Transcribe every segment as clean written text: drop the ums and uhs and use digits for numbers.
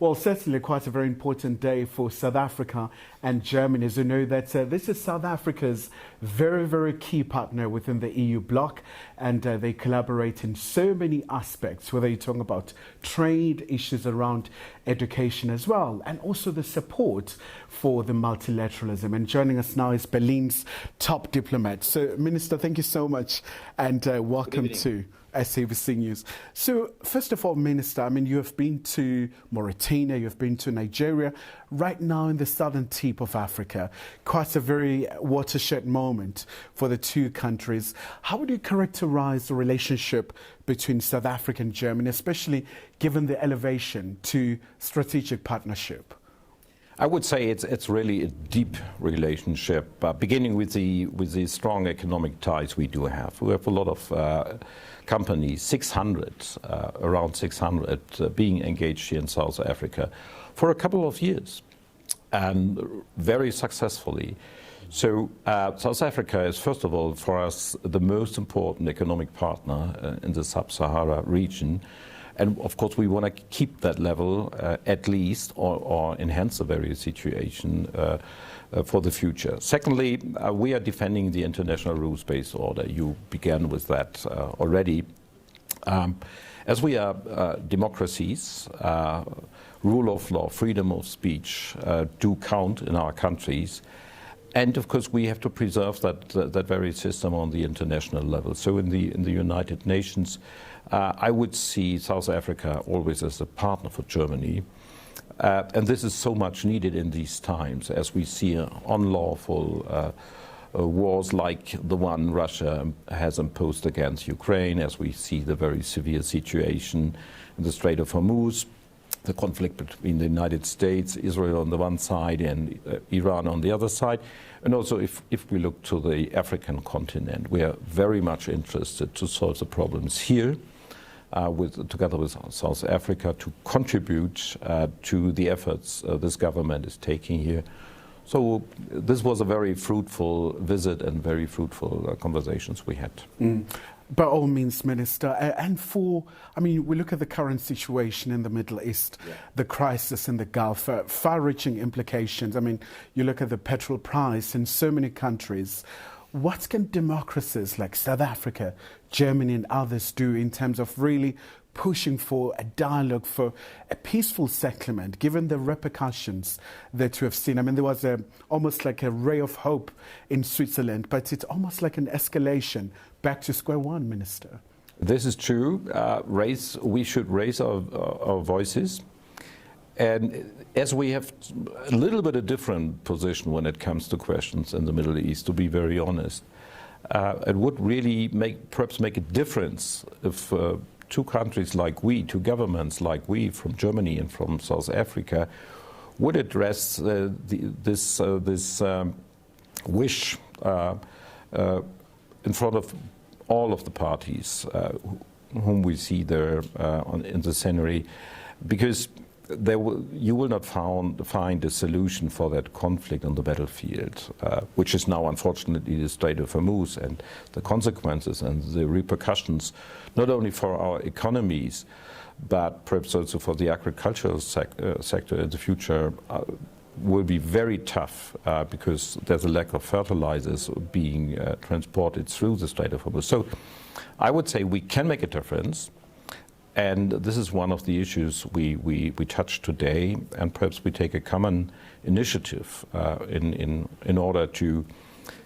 Well, certainly quite a very important day for South Africa and Germany. As you know, that this is South Africa's very, very key partner within the EU bloc, and they collaborate in so many aspects, whether you're talking about trade, issues around education as well, and also the support for the multilateralism. And joining us now is Berlin's top diplomat. So, Minister, thank you so much, and welcome to SABC News. So, first of all, Minister, I mean, you have been to Mauritania, you've been to Nigeria, right now in the southern tip of Africa. Quite a very watershed moment for the two countries. How would you characterize the relationship between South Africa and Germany, especially given the elevation to strategic partnership? I would say it's really a deep relationship, beginning with the strong economic ties we do have. We have a lot of companies, 600, around 600, being engaged here in South Africa for a couple of years, and very successfully. So South Africa is, first of all, for us, the most important economic partner in the Sub-Sahara region. And of course, we want to keep that level at least, or enhance the very situation for the future. Secondly, we are defending the international rules-based order. You began with that already. As we are democracies, rule of law, freedom of speech do count in our countries. And of course, we have to preserve that very system on the international level. So in the United Nations, I would see South Africa always as a partner for Germany. And this is so much needed in these times, as we see unlawful wars like the one Russia has imposed against Ukraine, as we see the very severe situation in the Strait of Hormuz, the conflict between the United States, Israel on the one side, and Iran on the other side. And also, if we look to the African continent, we are very much interested to solve the problems here, together with South Africa, to contribute to the efforts this government is taking here. So this was a very fruitful visit and very fruitful conversations we had. By all means, Minister. And we look at the current situation in the Middle East, the crisis in the Gulf, far-reaching implications. I mean, you look at the petrol price in so many countries. What can democracies like South Africa, Germany and others do in terms of really pushing for a dialogue, for a peaceful settlement, given the repercussions that we have seen? I mean, there was almost like a ray of hope in Switzerland, but it's almost like an escalation back to square one, Minister. This is true. We should raise our voices. And as we have a little bit of different position when it comes to questions in the Middle East, to be very honest, it would really perhaps make a difference if two countries like we, two governments like we, from Germany and from South Africa, would address this wish in front of all of the parties whom we see there in the scenery, because you will not find a solution for that conflict on the battlefield, which is now unfortunately the Strait of Hormuz, and the consequences and the repercussions, not only for our economies, but perhaps also for the agricultural sector in the future, will be very tough because there's a lack of fertilizers being transported through the Strait of Hormuz. So I would say we can make a difference. And this is one of the issues we touched today, and perhaps we take a common initiative in order to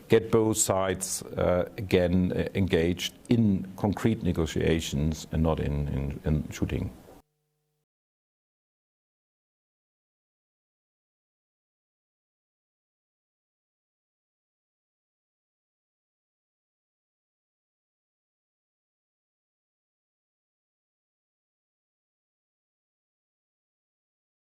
get both sides again engaged in concrete negotiations and not in shooting.